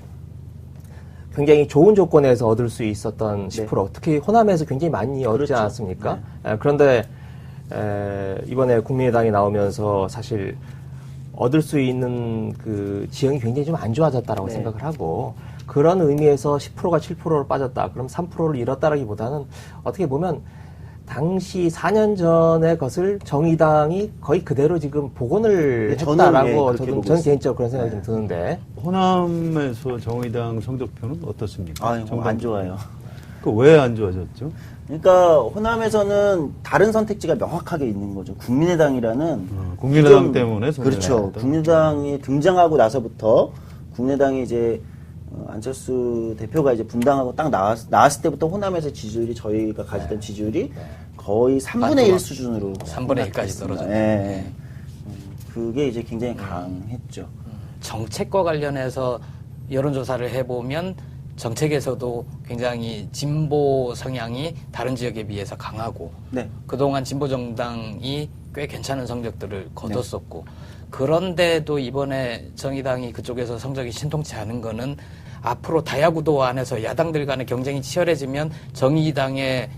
굉장히 좋은 조건에서 얻을 수 있었던 10%, 특히 호남에서 굉장히 많이 얻지 그렇죠. 않았습니까? 그런데 이번에 국민의당이 나오면서 사실 얻을 수 있는 그 지형이 굉장히 좀 안 좋아졌다라고 네. 생각을 하고 그런 의미에서 10%가 7%로 빠졌다. 그럼 3%를 잃었다라기보다는 어떻게 보면 당시 4년 전의 것을 정의당이 거의 그대로 지금 복원을 네, 저는, 했다라고 그렇게 보고 저는 있습니다. 개인적으로 그런 생각이 좀 드는데 호남에서 정의당 성적표는 어떻습니까? 안 좋아요. 왜 안 좋아졌죠? 그러니까 호남에서는 다른 선택지가 명확하게 있는 거죠. 국민의당이라는 국민의당 때문에 그렇죠. 손해를 국민의당이 등장하고 나서부터 국민의당이 이제 안철수 대표가 이제 분당하고 딱 나왔을 때부터 호남에서 지지율이 저희가 가지던 지지율이 거의 3분의 1 수준으로 3분의 1까지 떨어졌죠. 네. 그게 이제 굉장히 강했죠. 정책과 관련해서 여론조사를 해보면 정책에서도 굉장히 진보 성향이 다른 지역에 비해서 강하고 네. 그동안 진보 정당이 꽤 괜찮은 성적들을 거뒀었고 그런데도 이번에 정의당이 그쪽에서 성적이 신통치 않은 거는 앞으로 다야구도 안에서 야당들 간의 경쟁이 치열해지면 정의당의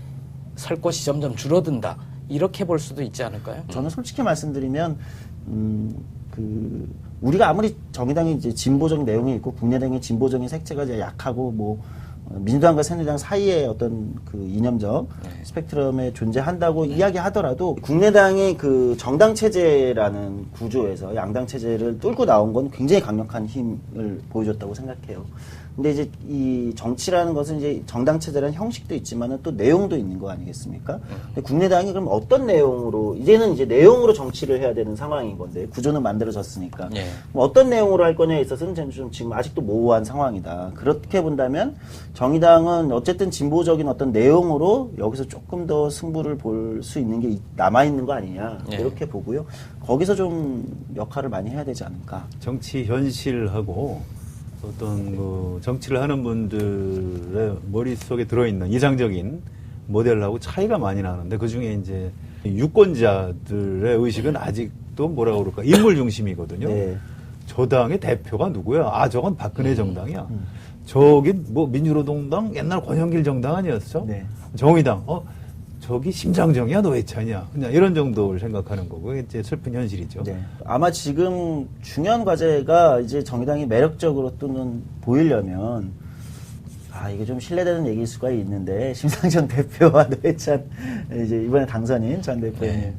설 곳이 점점 줄어든다. 이렇게 볼 수도 있지 않을까요? 저는 솔직히 말씀드리면 우리가 아무리 정의당이 이제 진보적 내용이 있고 국민의당의 진보적인 색채가 이제 약하고 뭐 민주당과 새누리당 사이에 어떤 그 이념적 스펙트럼에 존재한다고 이야기하더라도 국민의당이 그 정당 체제라는 구조에서 양당 체제를 뚫고 나온 건 굉장히 강력한 힘을 보여줬다고 생각해요. 근데 이제 이 정치라는 것은 이제 정당 체제라는 형식도 있지만은 또 내용도 있는 거 아니겠습니까? 근데 국민의당이 그럼 어떤 내용으로 이제는 이제 내용으로 정치를 해야 되는 상황인 건데 구조는 만들어졌으니까 그럼 어떤 내용으로 할 거냐에 있어서는 좀 지금 아직도 모호한 상황이다. 그렇게 본다면 정의당은 어쨌든 진보적인 어떤 내용으로 여기서 조금 더 승부를 볼 수 있는 게 남아 있는 거 아니냐 이렇게 보고요. 거기서 좀 역할을 많이 해야 되지 않을까. 정치 현실하고 어떤 그 정치를 하는 분들의 머릿속에 들어있는 이상적인 모델하고 차이가 많이 나는데 그중에 이제 유권자들의 의식은 아직도 뭐라고 그럴까 인물 중심이거든요. 네. 저 당의 대표가 누구야? 아 저건 박근혜 정당이야. 저기 뭐 민주노동당 옛날 권영길 정당 아니었어? 네. 정의당 저기 심상정이야 너 왜 차냐 그냥 이런 정도를 생각하는 거고 이제 슬픈 현실이죠. 네. 아마 지금 중요한 과제가 이제 정의당이 매력적으로 또는 보이려면 이게 좀 신뢰되는 얘기일 수가 있는데 심상정 대표와 노회찬 이제 이번에 당선인 전 대표님.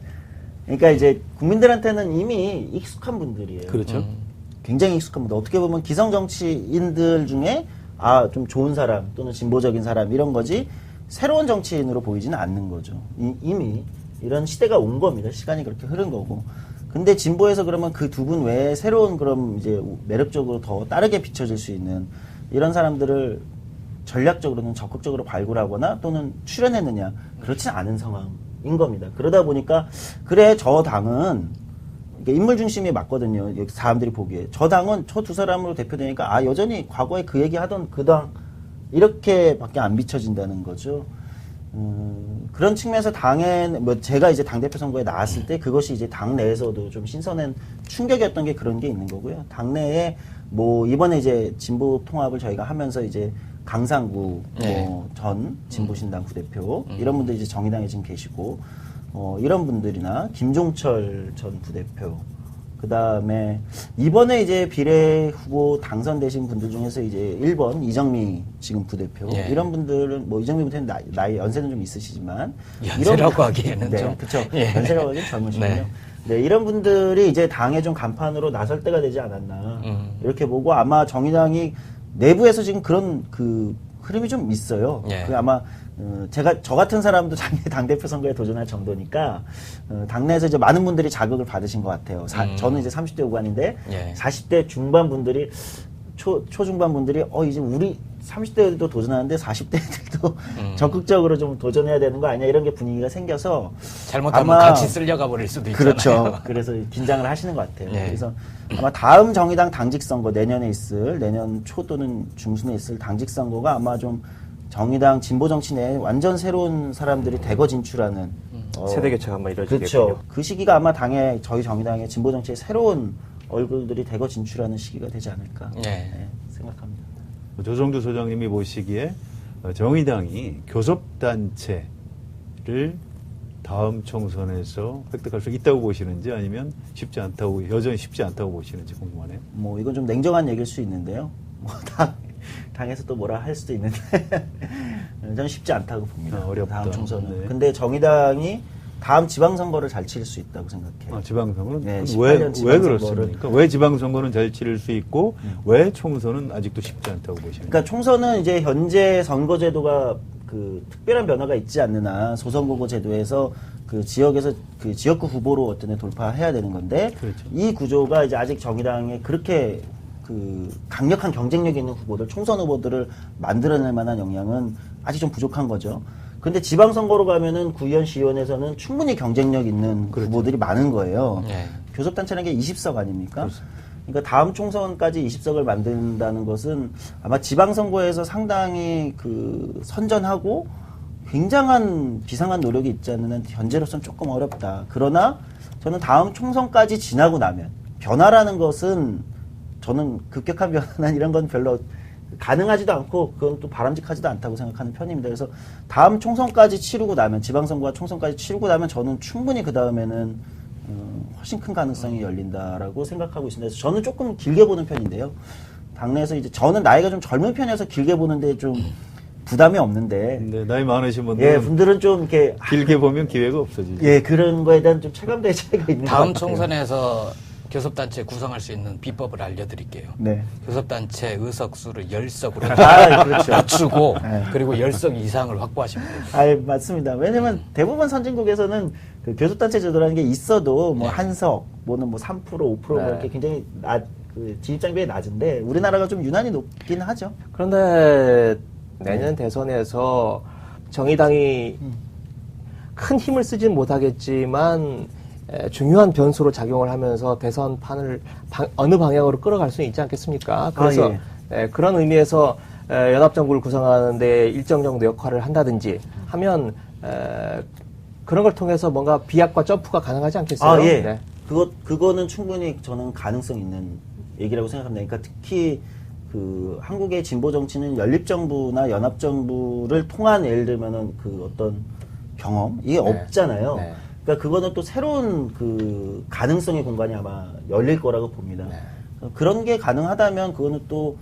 그러니까 이제 국민들한테는 이미 익숙한 분들이에요. 그렇죠. 굉장히 익숙한 분들. 어떻게 보면 기성 정치인들 중에 좀 좋은 사람 또는 진보적인 사람 이런 거지. 새로운 정치인으로 보이지는 않는 거죠. 이미 이런 시대가 온 겁니다. 시간이 그렇게 흐른 거고. 근데 진보에서 그러면 그 두 분 외에 새로운 그럼 이제 매력적으로 더 다르게 비춰질 수 있는 이런 사람들을 전략적으로는 적극적으로 발굴하거나 또는 출연했느냐. 그렇지 않은 상황인 겁니다. 그러다 보니까 그래 저 당은 인물 중심이 맞거든요. 사람들이 보기에. 저 당은 저 두 사람으로 대표되니까 여전히 과거에 그 얘기하던 그 당 이렇게밖에 안 비춰진다는 거죠. 그런 측면에서 제가 이제 당대표 선거에 나왔을 때 그것이 이제 당내에서도 좀 신선한 충격이었던 게 그런 게 있는 거고요. 당내에 이번에 이제 진보 통합을 저희가 하면서 이제 강상구 전 진보신당 부대표 이런 분들이 이제 정의당에 지금 계시고 이런 분들이나 김종철 전 부대표 그 다음에 이번에 이제 비례 후보 당선되신 분들 중에서 이제 1번 이정미 지금 부대표 이런 분들은 이정미 부대표는 나이 연세는 좀 있으시지만 연세라고 하기에는 좀 그렇죠. 연세라고 하기엔 젊으시군요. 네, 이런 분들이 이제 당에 좀 간판으로 나설 때가 되지 않았나 이렇게 보고 아마 정의당이 내부에서 지금 그런 그 흐름이 좀 있어요. 그 아마 저 같은 사람도 작년 당대표 선거에 도전할 정도니까, 당내에서 이제 많은 분들이 자극을 받으신 것 같아요. 저는 이제 30대 후반인데, 40대 중반 분들이, 초중반 분들이, 이제 우리 30대들도 도전하는데 40대들도 적극적으로 좀 도전해야 되는 거 아니냐, 이런 게 분위기가 생겨서. 잘못하면 같이 쓸려가 버릴 수도 있잖아요. 그렇죠. 그래서 긴장을 하시는 것 같아요. 그래서 아마 다음 정의당 당직 선거, 내년 초 또는 중순에 있을 당직 선거가 아마 좀 정의당 진보 정치 내에 완전 새로운 사람들이 대거 진출하는 세대 교체가 한번 이루어지겠군요. 그렇죠. 그 시기가 아마 저희 정의당의 진보 정치의 새로운 얼굴들이 대거 진출하는 시기가 되지 않을까 생각합니다. 조정주 소장님이 보시기에 정의당이 교섭단체를 다음 총선에서 획득할 수 있다고 보시는지 아니면 여전히 쉽지 않다고 보시는지 궁금하네요. 이건 좀 냉정한 얘기일 수 있는데요. 당에서 또 뭐라 할 수도 있는데 저는 쉽지 않다고 봅니다. 어렵다. 다음 총선은. 근데 정의당이 다음 지방선거를 잘 치를 수 있다고 생각해요. 지방선거는? 네, 왜 그렇습니까? 왜 지방선거는 잘 치를 수 있고 왜 총선은 아직도 쉽지 않다고 보시는지? 그러니까 총선은 이제 현재 선거제도가 특별한 변화가 있지 않는 한 소선거구 제도에서 지역에서 지역구 후보로 어떤 애 돌파해야 되는 건데 그렇죠. 이 구조가 이제 아직 정의당에 그렇게 강력한 경쟁력 있는 후보들, 총선 후보들을 만들어낼 만한 역량은 아직 좀 부족한 거죠. 근데 지방선거로 가면은 구의원, 시의원에서는 충분히 경쟁력 있는 후보들이 많은 거예요. 교섭단체라는 게 20석 아닙니까? 그렇습니다. 그러니까 다음 총선까지 20석을 만든다는 것은 아마 지방선거에서 상당히 선전하고 굉장한 비상한 노력이 있지 않는 한 현재로서는 조금 어렵다. 그러나 저는 다음 총선까지 지나고 나면 변화라는 것은 저는 급격한 변화나 이런 건 별로 가능하지도 않고 그건 또 바람직하지도 않다고 생각하는 편입니다. 그래서 다음 총선까지 치르고 나면 지방선거와 총선까지 치르고 나면 저는 충분히 그 다음에는 훨씬 큰 가능성이 열린다라고 생각하고 있습니다. 그래서 저는 조금 길게 보는 편인데요. 당내에서 이제 저는 나이가 좀 젊은 편이어서 길게 보는데 좀 부담이 없는데. 네, 나이 많으신 분들은. 예, 분들은 좀 이렇게. 길게 보면 기회가 없어지죠. 예, 그런 거에 대한 좀 체감대의 차이가 있는 것 같아요. 다음 총선에서 교섭단체 구성할 수 있는 비법을 알려드릴게요. 네. 교섭단체 의석수를 10석으로 그렇죠. 낮추고 그리고 10석 이상을 확보하시면 됩니다. 맞습니다. 왜냐면 대부분 선진국에서는 그 교섭단체 제도라는 게 있어도 뭐 한석, 뭐는 뭐 3%, 5% 이렇게 굉장히 그 진입장벽이 낮은데 우리나라가 좀 유난히 높긴 하죠. 그런데 내년 대선에서 정의당이 큰 힘을 쓰진 못하겠지만 중요한 변수로 작용을 하면서 대선판을 어느 방향으로 끌어갈 수 있지 않겠습니까? 그래서 그런 의미에서 연합정부를 구성하는데 일정 정도 역할을 한다든지 하면 그런 걸 통해서 뭔가 비약과 점프가 가능하지 않겠어요? 예. 네. 그거는 충분히 저는 가능성 있는 얘기라고 생각합니다. 그러니까 특히 그 한국의 진보 정치는 연립정부나 연합정부를 통한 예를 들면은 그 어떤 경험 이게 없잖아요. 네. 그러니까 그거는 또 새로운 그 가능성의 공간이 아마 열릴 거라고 봅니다. 그런 게 가능하다면 그거는 또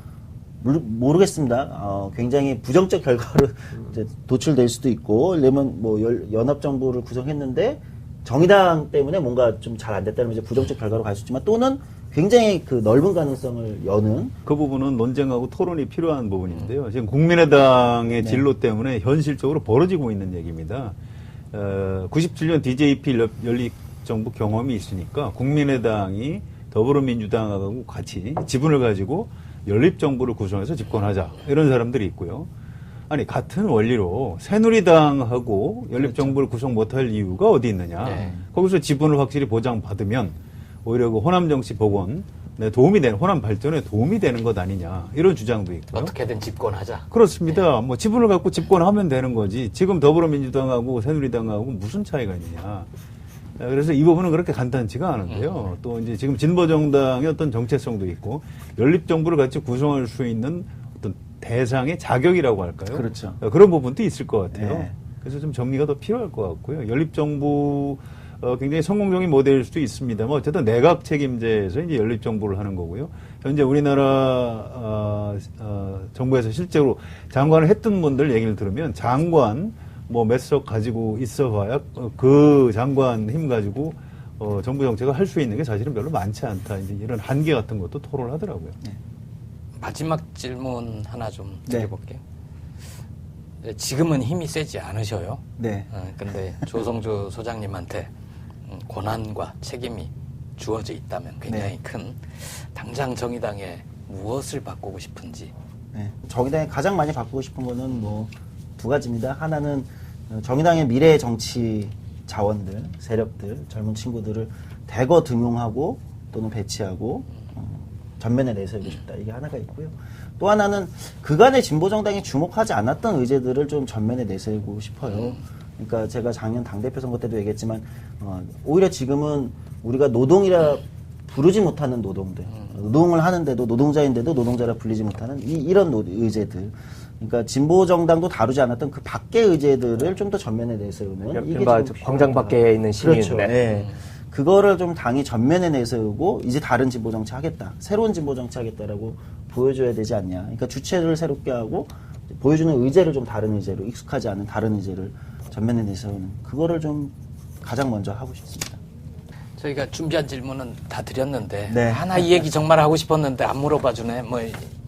모르겠습니다. 굉장히 부정적 결과로 이제 도출될 수도 있고, 왜냐면 뭐 연합정부를 구성했는데 정의당 때문에 뭔가 좀 잘 안 됐다면 이제 부정적 결과로 갈 수 있지만 또는 굉장히 그 넓은 가능성을 여는 그 부분은 논쟁하고 토론이 필요한 부분인데요. 지금 국민의당의 진로 때문에 현실적으로 벌어지고 있는 얘기입니다. 97년 DJP 연립정부 경험이 있으니까 국민의당이 더불어민주당하고 같이 지분을 가지고 연립정부를 구성해서 집권하자 이런 사람들이 있고요. 아니 같은 원리로 새누리당하고 연립정부를 구성 못할 이유가 어디 있느냐. 거기서 지분을 확실히 보장받으면 오히려 그 호남정치 복원에 도움이 되는, 호남 발전에 도움이 되는 것 아니냐 이런 주장도 있고요. 어떻게든 집권하자. 그렇습니다. 뭐 지분을 갖고 집권하면 되는 거지. 지금 더불어민주당하고 새누리당하고 무슨 차이가 있느냐. 그래서 이 부분은 그렇게 간단치가 않은데요. 또 이제 지금 진보정당의 어떤 정체성도 있고 연립정부를 같이 구성할 수 있는 어떤 대상의 자격이라고 할까요? 그렇죠. 그런 부분도 있을 것 같아요. 네. 그래서 좀 정리가 더 필요할 것 같고요. 연립정부 굉장히 성공적인 모델일 수도 있습니다만 어쨌든 내각 책임제에서 이제 연립정부를 하는 거고요. 현재 우리나라 정부에서 실제로 장관을 했던 분들 얘기를 들으면 장관 뭐 몇 석 가지고 있어봐야 그 장관 힘 가지고 정부 정책을 할 수 있는 게 사실은 별로 많지 않다. 이제 이런 한계 같은 것도 토론을 하더라고요. 마지막 질문 하나 좀 드려볼게요. 지금은 힘이 세지 않으셔요. 네. 근데 조성주 소장님한테 권한과 책임이 주어져 있다면 굉장히 큰 당장 정의당에 무엇을 바꾸고 싶은지. 정의당에 가장 많이 바꾸고 싶은 거는 뭐 두 가지입니다. 하나는 정의당의 미래 정치 자원들, 세력들, 젊은 친구들을 대거 등용하고 또는 배치하고 전면에 내세우고 싶다. 이게 하나가 있고요. 또 하나는 그간의 진보정당이 주목하지 않았던 의제들을 좀 전면에 내세우고 싶어요. 그러니까 제가 작년 당대표 선거 때도 얘기했지만 오히려 지금은 우리가 노동이라 부르지 못하는 노동들, 노동을 하는데도 노동자인데도 노동자라 불리지 못하는 이런 의제들. 그러니까 진보정당도 다루지 않았던 그 밖의 의제들을 좀 더 전면에 내세우는 이게 광장 밖에 있는 시민. 그렇죠. 네. 그거를 좀 당이 전면에 내세우고 이제 다른 진보 정치 하겠다, 새로운 진보 정치 하겠다라고 보여줘야 되지 않냐. 그러니까 주체를 새롭게 하고 보여주는 의제를 좀 다른 의제로, 익숙하지 않은 다른 의제를 전면에 내세우는 그거를 좀 가장 먼저 하고 싶습니다. 저희가 준비한 질문은 다 드렸는데 하나 이 얘기 정말 하고 싶었는데 안 물어봐 주네. 뭐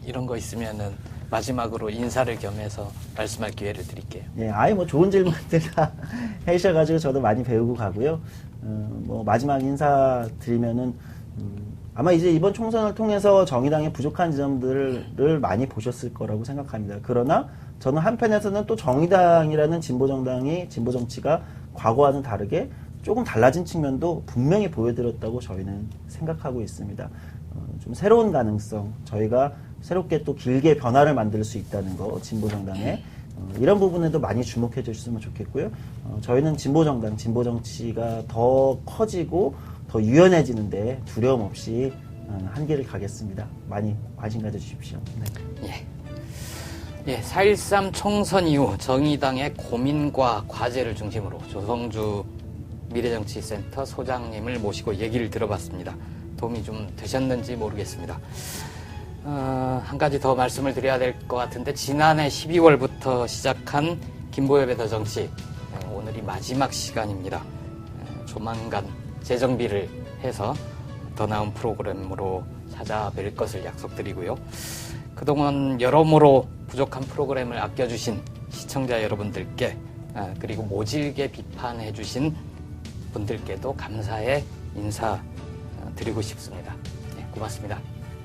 이런 거 있으면은 마지막으로 인사를 겸해서 말씀할 기회를 드릴게요. 아예 뭐 좋은 질문들 다 해주셔가지고 저도 많이 배우고 가고요. 뭐 마지막 인사 드리면은 아마 이제 이번 총선을 통해서 정의당의 부족한 지점들을 많이 보셨을 거라고 생각합니다. 그러나 저는 한편에서는 또 정의당이라는 진보정당이 진보 정치가 과거와는 다르게 조금 달라진 측면도 분명히 보여드렸다고 저희는 생각하고 있습니다. 좀 새로운 가능성, 저희가 새롭게 또 길게 변화를 만들 수 있다는 거, 진보정당에 이런 부분에도 많이 주목해 주셨으면 좋겠고요. 저희는 진보정당, 진보정치가 더 커지고 더 유연해지는데 두려움 없이 한 길을 가겠습니다. 많이 관심 가져주십시오. 예, 예, 4.13 총선 이후 정의당의 고민과 과제를 중심으로 조성주 미래정치센터 소장님을 모시고 얘기를 들어봤습니다. 도움이 좀 되셨는지 모르겠습니다. 한 가지 더 말씀을 드려야 될 것 같은데 지난해 12월부터 시작한 김보엽의 더 정치, 오늘이 마지막 시간입니다. 조만간 재정비를 해서 더 나은 프로그램으로 찾아뵐 것을 약속드리고요. 그동안 여러모로 부족한 프로그램을 아껴주신 시청자 여러분들께, 그리고 모질게 비판해주신 분들께도 감사의 인사 드리고 싶습니다. 네, 고맙습니다.